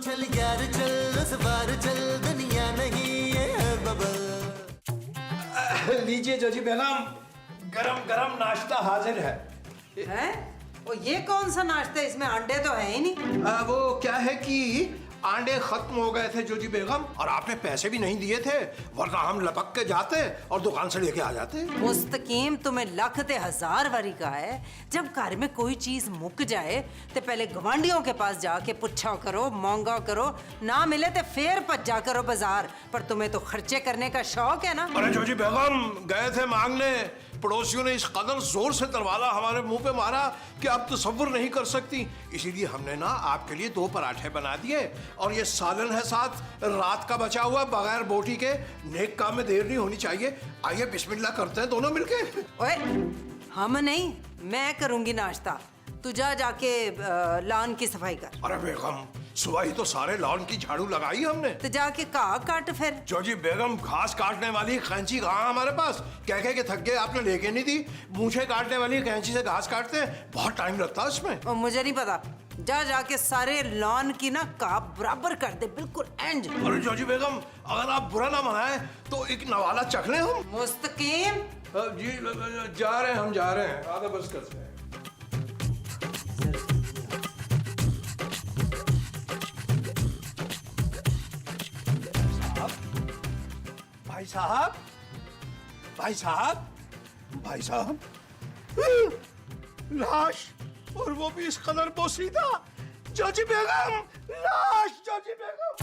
चल यार चल, इस बार चल, दुनिया नहीं ये बबल। लीजिए जोजी बेगम, गरम गरम नाश्ता हाजिर है। हैं? वो ये कौन सा नाश्ता है? इसमें अंडे तो है ही नहीं। वो क्या है कि अंडे खत्म हो गए थे जोजी बेगम, और आपने पैसे भी नहीं दिए थे, वरना हम लपक के जाते और दुकान से लेके आ जाते। मुस्तकीम तुम्हें लख ते हजार बारी का है, जब घर में कोई चीज मुक जाए तो पहले गवांडियों के पास जाके पुच्छा करो, मांगा करो, ना मिले तो फिर भज्जा करो बाजार। पर तुम्हें तो खर्चे करने का शौक है ना। अरे जोजी बेगम, गए थे मांगने, पड़ोसियों ने इस कदर जोर से दरवाजा हमारे मुंह पे मारा कि आप तसव्वुर नहीं कर सकती। इसीलिए हमने ना आपके लिए 2 पराठे बना दिए, और ये सालन है साथ रात का बचा हुआ, बगैर बोटी के। नेक काम में देर नहीं होनी चाहिए। आइए बिस्मिल्लाह करते हैं दोनों मिलके। ओए, हम नहीं, मैं करूंगी नाश्ता। तू जा जाके लॉन की सफाई कर। अरे बेगम, सुबह ही तो सारे लॉन की झाड़ू लगाई हमने। तो जाके घाह काट फिर। जोजी बेगम, घास काटने वाली कैंची कहाँ हमारे पास? कह के थक गए, आपने लेके नहीं दी। मूछें काटने वाली कैंची से घास काटते हैं, बहुत टाइम लगता है उसमें। और मुझे नहीं पता, जा जाके सारे लॉन की ना घाह बराबर कर दे, बिल्कुल एंड। अरे जोजी बेगम, अगर आप बुरा ना मनाए तो एक नवाला चख लें हम। मुस्तकीम, जी जा रहे हैं, हम जा रहे हैं, आधा बस कर से। भाई साहब, भाई साहब, भाई साहब, लाश, और वो भी इस कदर पोसीदा। जोजी बेगम, लाश, जोजी बेगम,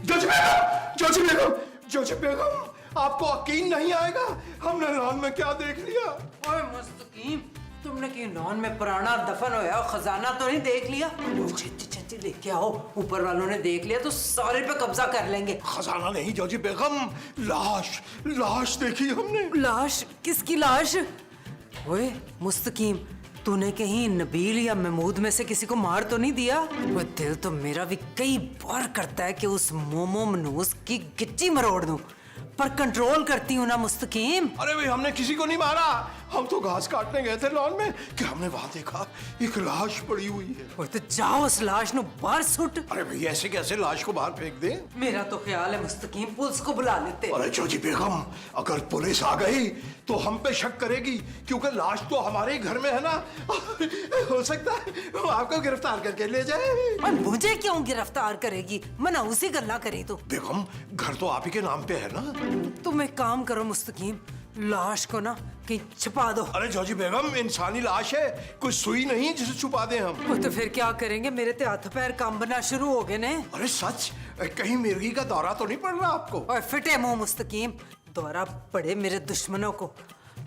जोजी बेगम, जोजी बेगम, जोजी बेगम, आपको यकीन नहीं आएगा हमने लॉन में क्या देख लिया। ओए मुस्तकीम, तुमने कहीं लॉन में पुराना दफन होया खजाना तो नहीं देख लिया? छेती छेती लेके आओ, ऊपर वालों ने देख लिया तो सारे पे कब्जा कर लेंगे। खजाना नहीं जोजी बेगम, लाश, लाश देखी हमने। लाश? किसकी लाश? ओए मुस्तकीम, तूने कहीं नबील या महमूद में से किसी को मार तो नहीं दिया? वो दिल तो मेरा भी कई बार करता है कि उस मोमो मनूस की गिच्ची मरोड़ दूं, पर कंट्रोल करती हूँ ना मुस्तकीम। अरे भाई, हमने किसी को नहीं मारा, हम तो घास काटने गए थे लॉन में कि हमने वहां देखा एक लाश पड़ी हुई है। ओए तो जाओ उस लाश नु बाहर सुट। अरे भाई, ऐसे कैसे लाश को बाहर फेंक दे? मेरा तो ख्याल है मुस्तकीम पुलिस को बुला लेते। अरे जोजी बेगम, अगर पुलिस आ गई तो हम पे शक करेगी, क्योंकि लाश तो हमारे ही घर में है ना। हो सकता है वो आपको गिरफ्तार करके ले जाए। और मुझे क्यों गिरफ्तार करेगी? मना उसी गल्ला करी तो। बेगम, घर तो आप ही के नाम पे है ना। तुम एक काम करो मुस्तकीम, लाश को ना कहीं छुपा दो। अरे जोजी बेगम, इंसानी लाश है, कोई सुई नहीं जिसे छुपा दें हम। वो तो फिर क्या करेंगे? मेरे तो हाथ पैर कांपना शुरू हो गए ने। अरे सच, कहीं मिर्गी का दौरा तो नहीं पड़ रहा आपको? और फिटे मुंह मुस्तकीम, दौरा पड़े मेरे दुश्मनों को।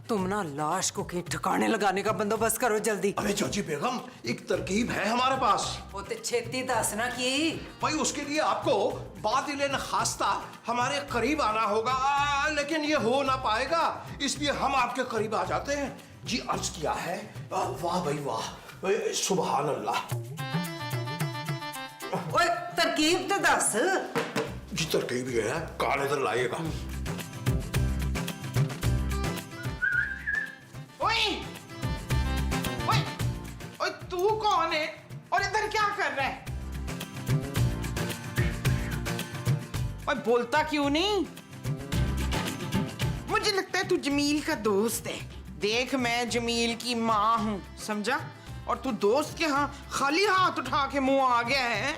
तुम ना लाश को कहीं ठिकाने लगाने का बंदोबस्त करो जल्दी। अरे जोजी बेगम, एक तरकीब है हमारे पास। वो तो छेती दसना की। भाई, उसके लिए आपको बातिल खास्ता हमारे करीब आना होगा, लेकिन ये हो ना पाएगा, इसलिए हम आपके करीब आ जाते हैं। जी अर्ज किया है। वाह भाई वाह, सुभान अल्लाह। ओए तरकीब तो दस। जी तरकीब ये है, कान इधर लाइएगा। ओए, ओए, तू कौन है और इधर क्या कर रहा है? ओए, बोलता क्यों नहीं? मुझे लगता है तू जमील का दोस्त है। देख, मैं जमील की माँ हूँ, समझा? और तू दोस्त के यहाँ खाली हाथ उठा के मुंह आ गया है।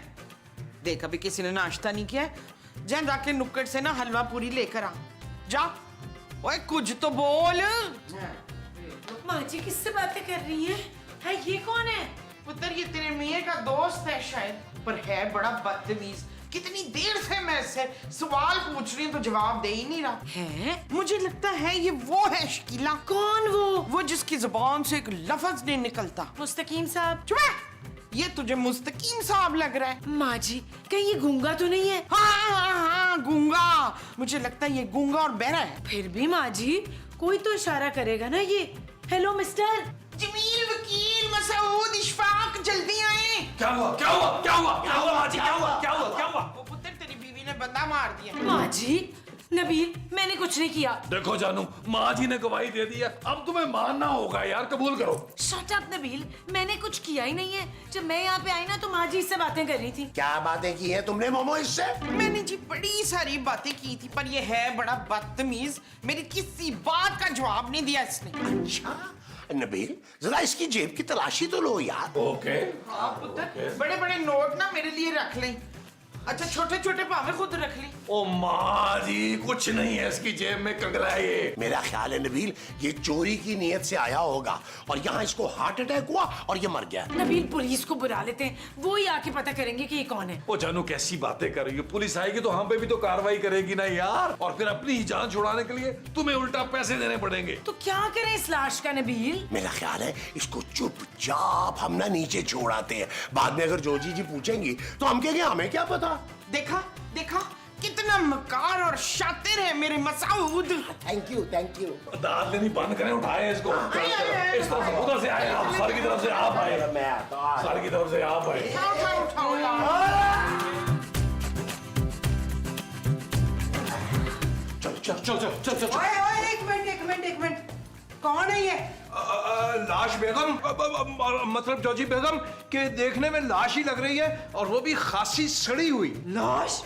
देख, अभी किसी ने नाश्ता नहीं किया है, जा जाके नुक्कड़ से ना हलवा पूरी लेकर आ जा। ओए, कुछ तो बोल। माँ जी किससे बातें कर रही हैं? है ये कौन है? पुत्र, ये तेरे मियाँ का दोस्त है शायद, पर है बड़ा बदतमीज। कितनी देर से मैं इससे सवाल पूछ रही हूँ तो जवाब दे ही नहीं रहा है? मुझे लगता है ये वो है शकीला। कौन वो जिसकी जुबान से एक लफ्ज नहीं निकलता। मुस्तकीम साहब। चुप है। ये तुझे मुस्तकीम साहब लग रहा है। माँ जी, कहीं ये गूंगा तो नहीं है? हाँ, गूंगा। मुझे लगता है ये गूंगा और बहरा है। फिर भी माँ जी, कोई तो इशारा करेगा ना ये। हेलो मिस्टर जमील, वकील, मसूद, इशफाक, जल्दी आए। क्या हुआ, क्या हुआ, क्या हुआ, क्या हुआ माँ जी, क्या हुआ, क्या हुआ, क्या हुआ? वो पुत्र, तेरी बीवी ने बंदा मार दिया। माँ जी, नबील मैंने कुछ नहीं किया। देखो जानू, माँ जी ने गवाही दे दी है, अब तुम्हें मानना होगा यार, कबूल करो। शट अप नबील, मैंने कुछ किया ही नहीं है। जब मैं यहाँ पे आई ना तो माँ जी इससे बातें कर रही थी। क्या बातें की है तुमने मोमो इससे? मैंने जी बड़ी सारी बातें की थी, पर ये है बड़ा बदतमीज, मेरी किसी बात का जवाब नहीं दिया इसने। अच्छा नबील, जरा इसकी जेब की तलाशी तो लो यार। ओके। आप पुत्र बड़े बड़े नोट ना मेरे लिए रख लें। अच्छा छोटे छोटे भावे खुद रख ली। ओ माँ जी, कुछ नहीं है इसकी जेब में, कंगला है ये। मेरा ख्याल है नबील ये चोरी की नीयत से आया होगा और यहाँ इसको हार्ट अटैक हुआ और ये मर गया। नबील पुलिस को बुला लेते हैं, वो ही आके पता करेंगे कि ये कौन है। ओ जानू कैसी बातें कर रही हो, पुलिस आएगी तो हम पे भी तो कार्रवाई करेगी ना यार, और फिर अपनी ही जान छुड़ाने के लिए तुम्हें उल्टा पैसे देने पड़ेंगे। तो क्या करें इस लाश का नबील? मेरा ख्याल है इसको चुपचाप हम ना नीचे छोड़ आते हैं, बाद में अगर जोजी जी पूछेंगी तो हम कहेंगे हमें क्या पता। देखा देखा कितना मकार और शातिर है मेरे Masood. Thank you thank you. दाद लेनी बंद करें, उठाए इसको। इस तरफ से, उधर से आए आप, सर की तरफ से आप आए, मैं आता सर की तरफ से आप आए। उठाओ उठाओ उठाओ उठाओ। चल। ओए ओए एक मिनट कौन है ये? लाश बेगम, मतलब जोजी बेगम के देखने में लाश ही लग रही है और वो भी खासी सड़ी हुई। लाश?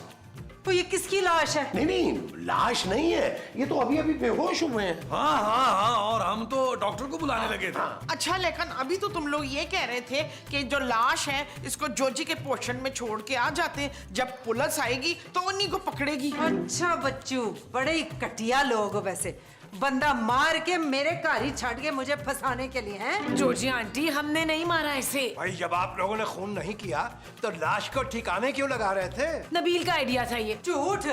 तो ये किसकी लाश है? नहीं लाश नहीं है, ये तो अभी अभी बेहोश हुए हैं। हाँ, और हम तो डॉक्टर को बुलाने लगे थे। अच्छा लेकिन अभी तो तुम लोग ये कह रहे थे कि जो लाश है इसको जोजी के पोर्शन में छोड़ के आ जाते हैं, जब पुलिस आएगी तो उन्हीं को पकड़ेगी। अच्छा बच्चू, बड़े ही घटिया लोग हो वैसे। बंदा मार के मेरे घर ही छाड़ के मुझे फंसाने के लिए हैं? जोजी आंटी, हमने नहीं मारा इसे। भाई जब आप लोगों ने खून नहीं किया तो लाश को ठिकाने क्यों लगा रहे थे? नबील का आइडिया था ये। झूठ।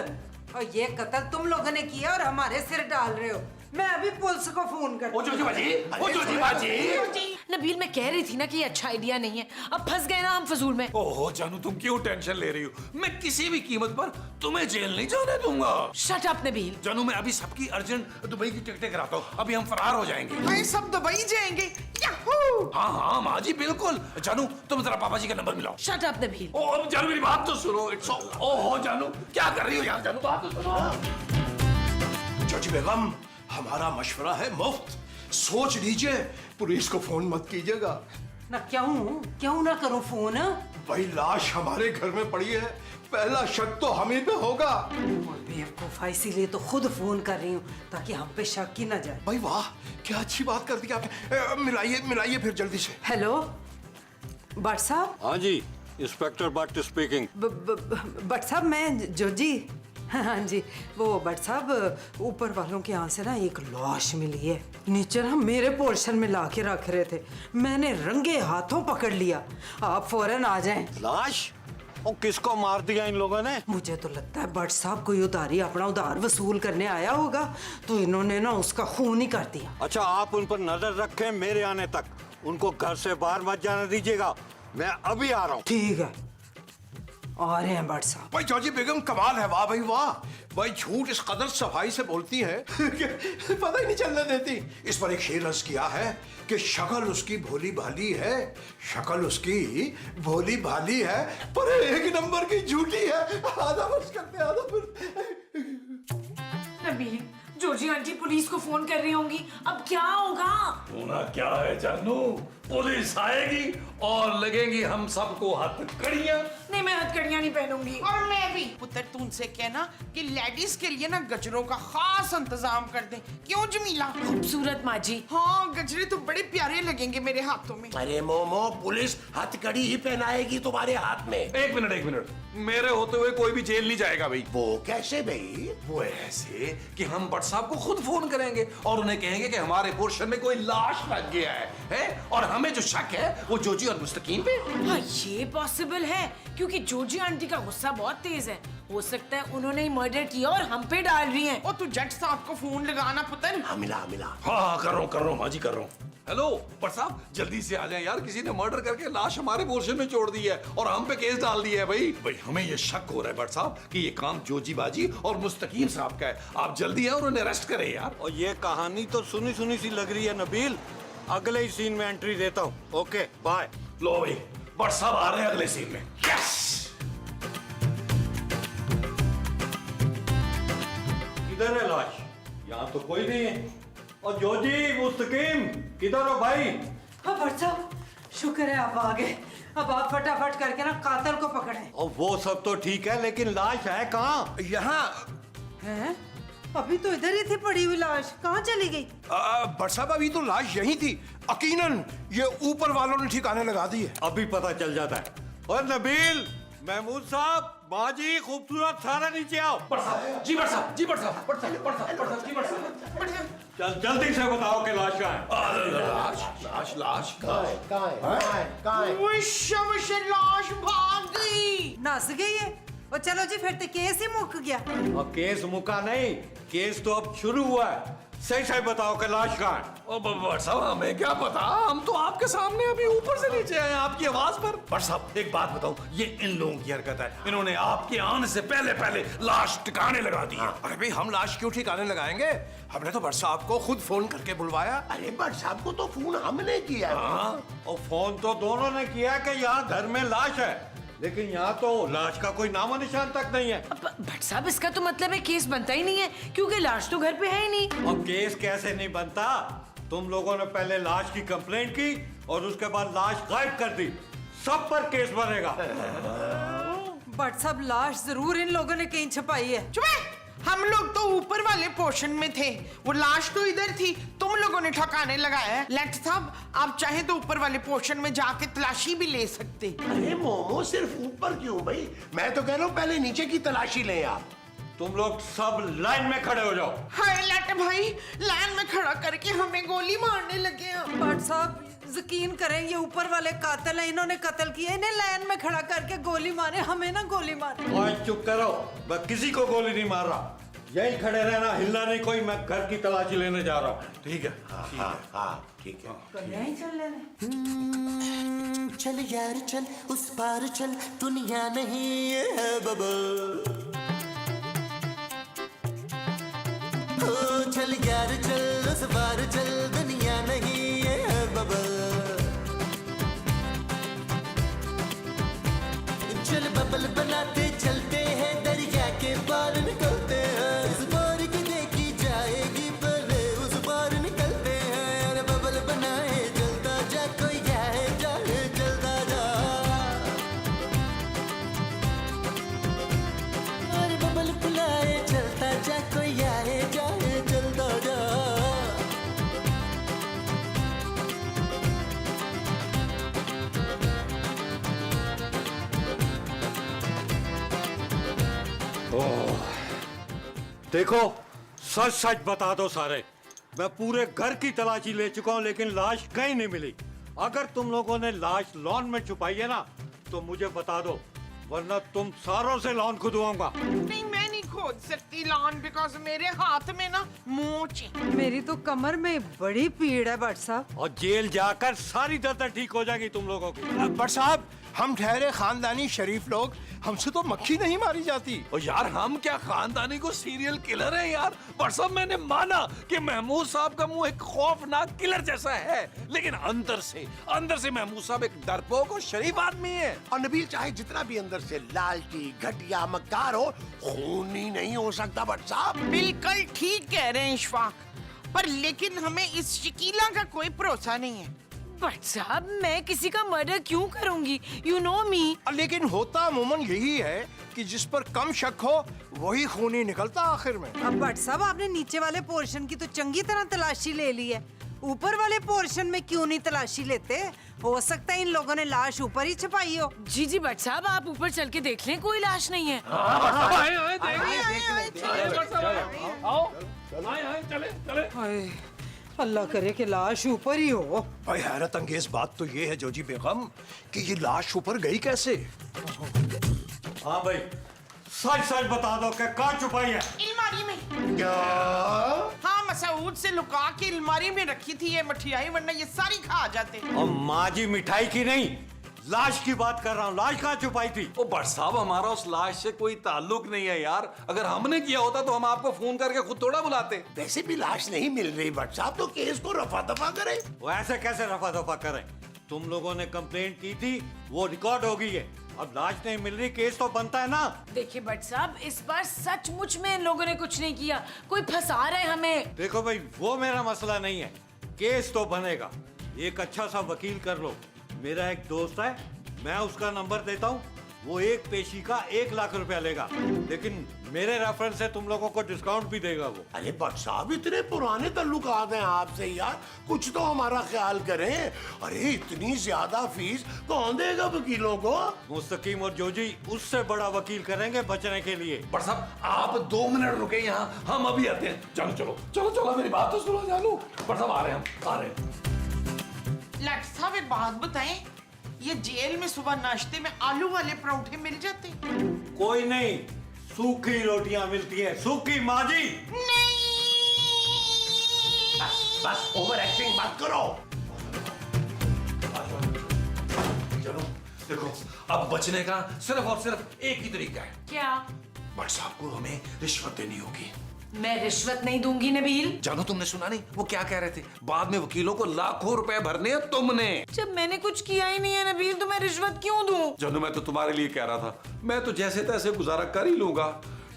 और ये कत्ल तुम लोगों ने किया और हमारे सिर डाल रहे हो। मैं अभी पुलिस को फोन कर। ओ जोजी बाजी। नबील मैं कह रही थी ना कि ये अच्छा आइडिया नहीं है, अब फंस गए ना हम फजूल में। ओहो जानू, तुम क्यों टेंशन ले रही हो? मैं किसी भी कीमत पर तुम्हें जेल नहीं जाने दूंगा। Shut up Nabeel. जानू, मैं अभी सबकी अर्जेंट दुबई की टिकटें कराता हूँ, अभी हम फरार हो जाएंगे। भाई सब दुबई जाएंगे। याहू! हाँ माँ जी बिल्कुल। जानू, तुम जरा पापा जी का नंबर मिलाओ। Shut up Nabeel. ओ अब जानू मेरी बात तो सुनो। ओहो जानू, क्या कर रही हो यार? जानू बात तो सुनो। जोजी बेगम, हमारा मशवरा है मुफ्त, सोच लीजिए, पुलिस को फोन मत कीजिएगा। ना क्यों ना करूं फोन? भाई लाश हमारे घर में पड़ी है, पहला शक तो हम ही पे होगा। बेवकूफा, इसीलिए तो खुद फोन कर रही हूँ ताकि हम पे शक ही ना जाए। भाई वाह, क्या अच्छी बात कर दी आपने। मिलाइए फिर जल्दी से। हेलो भट्ट साहब। हाँ जी, इंस्पेक्टर भट्ट स्पीकिंग। भट्ट साहब, मैं जोजी। हाँ जी, वो भट्ट साहब, ऊपर वालों के यहाँ से ना एक लाश मिली है, नीचे ना मेरे पोर्शन में ला के रख रहे थे, मैंने रंगे हाथों पकड़ लिया। आप फौरन आ जाएं। लाश? और किसको मार दिया इन लोगों ने? मुझे तो लगता है भट्ट साहब कोई उधारी, अपना उधार वसूल करने आया होगा, तो इन्होंने ना उसका खून ही कर दिया। अच्छा, आप उन पर नजर रखें मेरे आने तक, उनको घर से बाहर मत जाने दीजिएगा। मैं अभी आ रहा हूँ। ठीक है, आ रहे हैं भट्ट साहब। भाई जॉर्जी बेगम कमाल है, वाह भाई वाह। भाई झूठ इस कदर सफाई से बोलती है कि पता ही नहीं चलने देती। इस पर एक शेर अर्ज किया है कि शक्ल उसकी भोली भाली है, शक्ल उसकी भोली भाली है, पर एक नंबर की झूठी है। आधा वर्ष करते आधा फिर। नबील, जोजी आंटी पुलिस को फोन कर रही होंगी, अब क्या होगा? होना क्या है जानू, पुलिस आएगी और लगेंगी हम सबको हथकड़ियां। नहीं, मैं हथकड़ियां नहीं पहनूंगी। और मैं भी। पुत्र तू उनसे कहना कि लेडीज के लिए ना गजरों का खास इंतजाम कर दे। क्यों जमीला? खूबसूरत माँ जी। हाँ, गजरे तो बड़े प्यारे लगेंगे मेरे हाथों में। अरे मोमो, पुलिस हथकड़ी ही पहनाएगी तुम्हारे हाथ में। एक मिनट, मेरे होते हुए कोई भी जेल नहीं जाएगा भाई। वो कैसे भाई? वो ऐसे कि हम भट्ट साहब को खुद फोन करेंगे और उन्हें कहेंगे कि हमारे पोर्शन में कोई लाश लग गया है? और हमें जो शक है वो जोजी और मुस्तकीम पे। हाँ, ये पॉसिबल है क्योंकि जोजी आंटी का गुस्सा बहुत तेज है, हो सकता है उन्होंने ही मर्डर किया और हम पे डाल रही हैं। और तू जट साहब को फोन लगाना पुत्र। हाँ मिला। हाँ कर रहा हूँ माँ जी, कर रहा हूँ। हेलो भट्ट साहब, जल्दी से आ जाएं यार, किसी ने मर्डर करके लाश हमारे पोर्शन में छोड़ दी है और हम पे केस डाल दिया है। भाई हमें ये शक हो रहा है भट्ट साहब कि ये काम जोजी बाजी और मुस्तकीम साहब का है। आप जल्दी आए और उन्हें अरेस्ट करें यार। और ये कहानी तो सुनी सुनी सी लग रही है नबील, अगले ही सीन में एंट्री देता हूँ। Okay bye. लो भाई, भट्ट साहब आ रहे हैं अगले सीन में। यस, लाश? यहाँ तो कोई नहीं है। और जोजी, मुस्तकीम, किधर हो भाई? हाँ भट्ट साहब, शुक्र है आप आ गए। अब आप फटाफट करके ना कातिल को पकड़ें। और वो सब तो ठीक है, लेकिन लाश है कहाँ? यहाँ हैं? अभी तो इधर ही थी पड़ी हुई लाश, कहाँ चली गई? भट्ट साहब अभी तो लाश यही थी। यकीनन ये ऊपर वालों ने ठिकाने लगा दी है। अभी पता चल जाता है। और नबील, महमूद साहब, माजी, खूबसूरत, सारा नीचे आओ। जी बड़ साहब, जी बड़ साहब, बड़ साहब, बड़ साहब, बड़ साहब, जी बड़ साहब। चल जल्दी से बताओ कि लाश कहाँ है? लाश लाश लाश भाग गई। नस गई है। और चलो जी, फिर तो केस ही मुक गया। और केस मुका नहीं, केस तो अब शुरू हुआ है। सही सही बताओ कि लाश कहाँ है? ओ बड़ साहब, हमें क्या पता, हम तो आपके सामने अभी ऊपर से नीचे आए आपकी आवाज पर। बड़ साहब एक बात बताओ, ये इन लोगों की हरकत है। इन्होंने आपके आने से पहले पहले लाश ठिकाने लगा दी है। अरे भाई हम लाश क्यों ठिकाने लगाएंगे? हमने तो भट्ट साहब को खुद फोन करके बुलवाया। अरे भट्ट साहब को तो फोन हमने किया है। और फोन तो दोनों ने किया कि यहाँ घर में लाश है, लेकिन यहाँ तो लाश का कोई नामो निशान तक नहीं है। भट्ट साहब इसका तो मतलब है केस बनता ही नहीं है, क्योंकि लाश तो घर पे है ही नहीं। और केस कैसे नहीं बनता? तुम लोगों ने पहले लाश की कंप्लेंट की और उसके बाद लाश गायब कर दी। सब पर केस बनेगा। भट्ट साहब, लाश जरूर इन लोगों ने कहीं छुपाई है। चुप है। हम लोग तो ऊपर वाले पोर्शन में थे, वो लाश तो इधर थी, तुम लोगों ने ठकाने लगाया है। लेट साहब, आप चाहे तो ऊपर वाले पोर्शन में जाके तलाशी भी ले सकते। अरे मोमो, सिर्फ ऊपर क्यों भाई? मैं तो कह रहा हूँ पहले नीचे की तलाशी लें आप। तुम लोग सब लाइन में खड़े हो जाओ। हाय लट भाई, लाइन में खड़ा करके हमें गोली मारने लगे हैं। भट्ट साहब, यकीन करें, ये ऊपर वाले कातिल हैं, इन्होंने कत्ल किया। इन्हें लाइन में खड़ा करके गोली मारे, हमें ना गोली मारे। और चुप करो, मैं किसी को गोली नहीं मार रहा। यही खड़े रहना, हिलना नहीं कोई। मैं घर की तलाशी लेने जा रहा हूँ। ठीक है। हाँ ठीक है। यहीं चल लेने। चल यार चल, उस पार चल, दुनिया नहीं है बबल। ओ चल यार चल, उस पार चल, दुनिया नहीं है बबल। चल बबल बनाते चलते हैं, दरिया के पार निकलते हैं। इस पार की देखी जाएगी, पहले उस पार निकलते हैं। अरे बबल बनाए चलता जा, कोई जाए जाए चलता जा। अरे बबल बुलाए चलता जा, कोई आए जाए चलता जा। देखो, सच सच बता दो सारे। मैं पूरे घर की तलाशी ले चुका हूँ, लेकिन लाश कहीं नहीं मिली। अगर तुम लोगों ने लाश लॉन में छुपाई है ना, तो मुझे बता दो, वरना तुम सारों से लॉन खुदवाऊंगा। नहीं, मैं नहीं खोद सकती लॉन, बिकॉज मेरे हाथ में ना मोच है। मेरी तो कमर में बड़ी पीड़ है भट्ट साहब। और जेल जाकर सारी दर्द ठीक हो जाएगी तुम लोगों की। भट्ट साहब, हम ठहरे खानदानी शरीफ लोग, हमसे तो मक्खी नहीं मारी जाती। और यार हम क्या खानदानी को सीरियल किलर हैं यार? बट सब मैंने माना कि महमूद साहब का मुंह एक खौफनाक किलर जैसा है, लेकिन अंदर से महमूद साहब एक डरपोक और शरीफ आदमी है। और नबील चाहे जितना भी अंदर से लालची, घटिया, मक्कार हो, खूनी नहीं हो सकता भट्ट साहब। बिल्कुल ठीक कह रहे हैं इशफाक, पर लेकिन हमें इस शकीला का कोई भरोसा नहीं है। भट्ट साहब, मैं किसी का मर्डर क्यों करूंगी? यू नो मी। लेकिन होता अमूमन यही है कि जिस पर कम शक हो वही खूनी निकलता आखिर में। अब भट्ट साहब, आपने नीचे वाले पोर्शन की तो चंगी तरह तलाशी ले ली है, ऊपर वाले पोर्शन में क्यों नहीं तलाशी लेते? हो सकता है इन लोगों ने लाश ऊपर ही छुपाई हो। जी जी भट्ट साहब, आप ऊपर चल के देख लें, कोई लाश नहीं है। हाय, अल्लाह करे कि लाश ऊपर ही हो। भाई हैरत अंगेज बात तो ये है जोजी बेगम कि ये लाश ऊपर गई कैसे? हाँ भाई, सच सच बता दो कि कहाँ छुपाई है? अलमारी में। क्या? हाँ, मसूद से लुका के अलमारी में रखी थी ये मठियाई, वरना ये सारी खा जाते। और माँ जी, मिठाई की नहीं, लाश की बात कर रहा हूँ। लाश कहाँ छुपाई थी? ओ बट साहब, हमारा उस लाश से कोई ताल्लुक नहीं है यार। अगर हमने किया होता तो हम आपको फोन करके खुद थोड़ा बुलाते। वैसे भी लाश नहीं मिल रही भट्ट साहब, तो केस को रफा दफा करें। वो ऐसे कैसे रफा दफा करें? तुम लोगों ने कंप्लेंट की थी, वो रिकॉर्ड हो गई है। अब लाश नहीं मिल रही, केस तो बनता है ना। देखिए भट्ट साहब, इस बार सचमुच में इन लोगों ने कुछ नहीं किया, कोई फंसा रहा है हमें। देखो भाई, वो मेरा मसला नहीं है, केस तो बनेगा। एक अच्छा सा वकील कर लो। मेरा एक दोस्त है, मैं उसका नंबर देता हूँ, वो एक पेशी का 1 लाख रुपया लेगा, लेकिन मेरे रेफरेंस से तुम लोगों को डिस्काउंट भी देगा वो। अरे भट्ट साहब, इतने पुराने ताल्लुकात हैं आपसे यार, कुछ तो हमारा ख्याल करें। अरे इतनी ज्यादा फीस कौन देगा वकीलों को? मुस्तकीम और जोजी उससे बड़ा वकील करेंगे बचने के लिए। बट साहब आप 2 मिनट रुके यहाँ, हम अभी आते हैं। चलो चलो चलो चलो, मेरी बात तो सुनो जानू। बट साहब आ रहे हैं, हम आ रहे हैं। लाट साहब एक बात बताएं, ये जेल में सुबह नाश्ते में आलू वाले पराठे मिल जाते? कोई नहीं, सूखी रोटियां मिलती हैं, सूखी माँ जी। बस ओवर एक्टिंग मत करो। चलो देखो, अब बचने का सिर्फ और सिर्फ एक ही तरीका है। क्या? बट साहब को हमें रिश्वत देनी होगी। मैं रिश्वत नहीं दूंगी नबील। जानू तुमने सुना नहीं वो क्या कह रहे थे? बाद में वकीलों को लाखों रुपए भरने हैं तुमने। जब मैंने कुछ किया ही नहीं है नबील, तो मैं रिश्वत क्यों दूं? जानू मैं तो तुम्हारे लिए कह रहा था, मैं तो जैसे तैसे गुजारा कर ही लूंगा।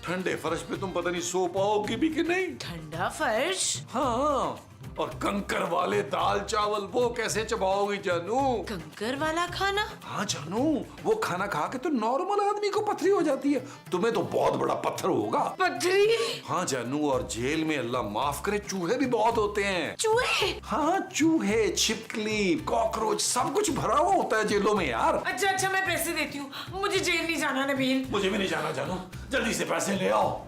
ठंडे फर्श पे तुम पता नहीं सो पाओगी भी कि नहीं। ठंडा फर्श? हाँ, और कंकर वाले दाल चावल वो कैसे चबाओगी जानू? कंकर वाला खाना? हाँ जानू, वो खाना खा के तो नॉर्मल आदमी को पथरी हो जाती है, तुम्हें तो बहुत बड़ा पत्थर होगा। पथरी? हाँ जानू, और जेल में अल्लाह माफ करे चूहे भी बहुत होते हैं। चूहे? हाँ चूहे, छिपकली, कॉकरोच, सब कुछ भरा हुआ होता है जेलों में यार। अच्छा अच्छा, मैं पैसे देती हूँ, मुझे जेल नहीं जाना नबील। मुझे भी नहीं जाना जानू, जल्दी से पैसे ले आओ।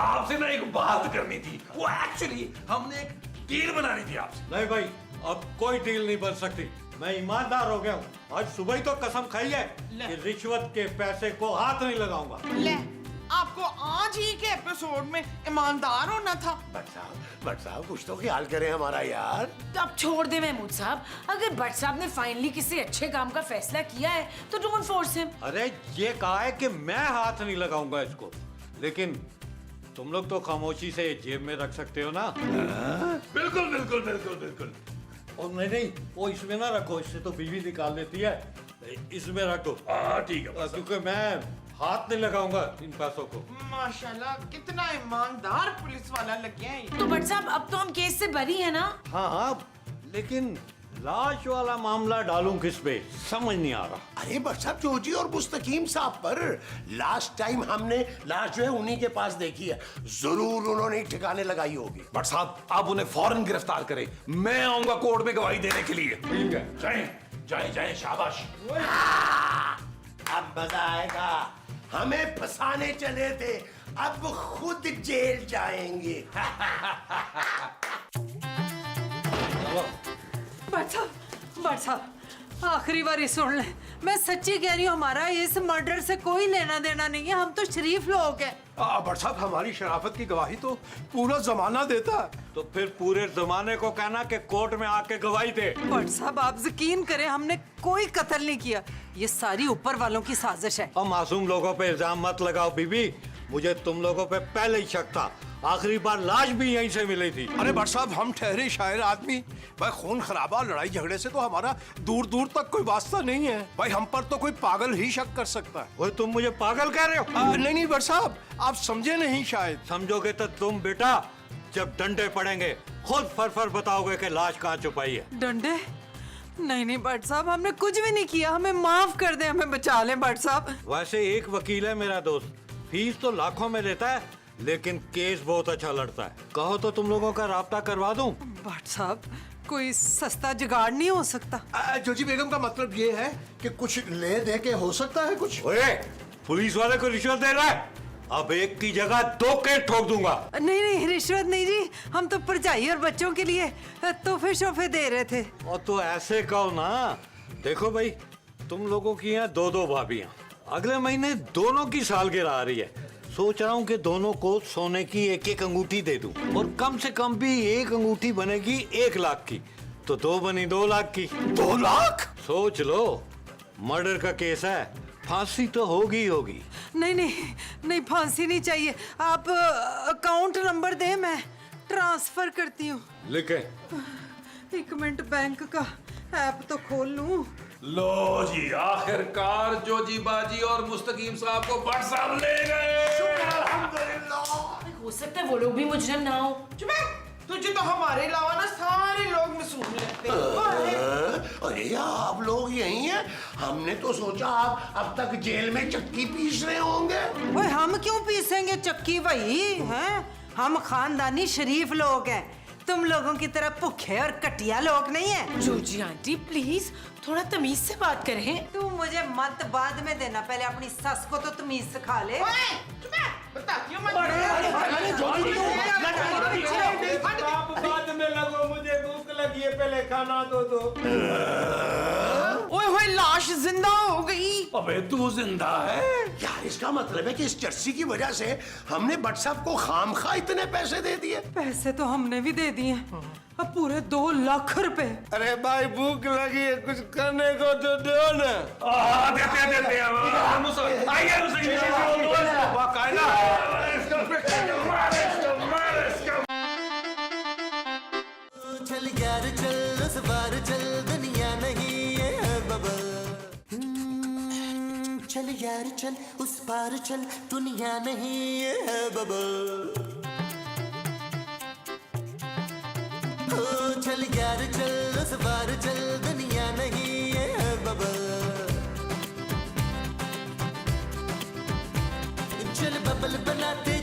आपसे ना एक बात करनी थी। वो एक्चुअली हमने एक डील बनानी थी आपसे। नहीं भाई, अब कोई डील नहीं बन सकती। मैं ईमानदार हो गया हूँ, आज सुबह ही तो कसम खाई है कि रिश्वत के पैसे को हाथ नहीं लगाऊंगा। ले, आपको आज ही के एपिसोड में ईमानदार होना था। भट्ट साहब कुछ तो ख्याल करें हमारा यार। तो अब छोड़ दे महमूद साहब, अगर भट्ट साहब ने फाइनली किसी अच्छे काम का फैसला किया है तो डोंट फोर्स हिम। अरे ये कहा है कि मैं हाथ नहीं लगाऊंगा इसको, लेकिन तुम लोग तो खामोशी से जेब में रख सकते हो ना। बिल्कुल बिल्कुल बिल्कुल बिल्कुल। और नहीं, वो इसमें ना रखो, इससे तो बीवी निकाल देती है, इसमें रखो। ठीक है, क्योंकि मैं हाथ नहीं लगाऊंगा इन पैसों को। माशाल्लाह, कितना ईमानदार पुलिस वाला लग गया है। तो भट्ट साहब अब तो हम केस से बरी है ना? हाँ हाँ, लेकिन लाश वाला मामला डालूं किस पे, समझ नहीं आ रहा। अरे भट्ट साहब, जोजी और मुस्तकीम साहब पर। लास्ट टाइम हमने लाश जो है उन्हीं के पास देखी है, जरूर उन्होंने ठिकाने लगाई होगी। बट साहब आप उन्हें फौरन गिरफ्तार करें, मैं आऊंगा कोर्ट में गवाही देने के लिए। ठीक है, जाएं जाएं जाएं, शाबाश। अब मजा आएगा। हमें फंसाने चले थे, अब खुद जेल जाएंगे। भट्ट साहब, आखिरी बारी सुन ले, मैं सच्ची कह रही हूँ, हमारा इस मर्डर से कोई लेना देना नहीं है, हम तो शरीफ लोग हैं। भट्ट साहब, हमारी शराफत की गवाही तो पूरा जमाना देता है। तो फिर पूरे जमाने को कहना कि कोर्ट में आके गवाही दे। भट्ट साहब आप यकीन करें, हमने कोई कत्ल नहीं किया, ये सारी ऊपर वालों की साजिश है। और मासूम लोगों पे इल्जाम मत लगाओ बीबी, मुझे तुम लोगों पे पहले ही शक था। आखिरी बार लाश भी यहीं से मिली थी। अरे भट्ट साहब, हम ठहरे शायर आदमी, भाई खून खराबा लड़ाई झगड़े से तो हमारा दूर दूर तक कोई वास्ता नहीं है। भाई हम पर तो कोई पागल ही शक कर सकता है। वो तुम मुझे पागल कह रहे हो? नहीं नहीं भट्ट साहब, आप समझे नहीं शायद। समझोगे तो तुम बेटा जब डंडे पड़ेंगे खुद फर बताओगे कि लाश कहाँ छुपाई है। डंडे? नहीं नहीं भट्ट साहब, हमने कुछ भी नहीं किया, हमें माफ कर दे, हमें बचा लें भट्ट साहब। वैसे एक वकील है मेरा दोस्त, फीस तो लाखों में लेता है, लेकिन केस बहुत अच्छा लड़ता है। कहो तो तुम लोगों का राब्ता करवा दूं। भट्ट साहब कोई सस्ता जुगाड़ नहीं हो सकता? जोजी बेगम का मतलब ये है कि कुछ ले दे के हो सकता है कुछ। ओए, पुलिस वाले को रिश्वत दे रहा है? अब एक की जगह 2 केस ठोक दूंगा। नहीं नहीं, रिश्वत नहीं जी, हम तो परजाई और बच्चों के लिए तोहफे शोफे दे रहे थे। और तो ऐसे कहो ना, देखो भाई तुम लोगों की यहाँ 2 भाभियां, अगले महीने दोनों की सालगिरह आ रही है। सोच रहा हूँ कि दोनों को सोने की 1-1 अंगूठी दे दूं, और कम से कम भी एक अंगूठी बनेगी 1 लाख की, तो 2 बनी 2 लाख की। 2 लाख? सोच लो, मर्डर का केस है, फांसी तो होगी होगी। नहीं नहीं नहीं, फांसी नहीं चाहिए, आप अकाउंट नंबर दे, मैं ट्रांसफर करती हूँ। लिखे। 1 मिनट, बैंक का ऐप तो खोल लूं। लो जी, आखिरकार जोजी बाजी और मुस्तकीम साहब को व्हाट्सएप ले गए। हो सकता है वो लोग भी मुजरिम ना हो। चुप, तुझे तो हमारे अलावा ना सारे लोग मासूम लगते हैं। अरे आप लोग यही हैं? हमने तो सोचा आप अब तक जेल में चक्की पीस रहे होंगे। ओए हम क्यों पीसेंगे चक्की भाई? हैं? हम खानदानी शरीफ लोग हैं, तुम लोगों की तरह भूखे और कटिया लोग नहीं है। जोजी आंटी प्लीज थोड़ा तमीज से बात करें। तू मुझे मत बाद में देना, पहले अपनी सस को तो तमीज सिखा ले। ओए, चुप है, बताती हूँ मैं। बाद में लगो, मुझे भूख लगी है, पहले खाना दो। ओए होए, लाश जिंदा हो गई। अबे तू जिंदा है? यार इसका मतलब है कि इस चर्सी की वजह से हमने बट साहब को खामखा इतने पैसे दे दिए। पैसे तो हमने भी दे दिए, अब पूरे 2 लाख रुपए। अरे भाई भूख लगी है, कुछ करने को तो दो ना। देते चल यार चल उस बार चल, दुनिया नहीं है बबल। चल यार चल उस पार चल, दुनिया नहीं है बबल। चल यार चल उस बार चल, दुनिया नहीं है बबल। चल बबल बनाते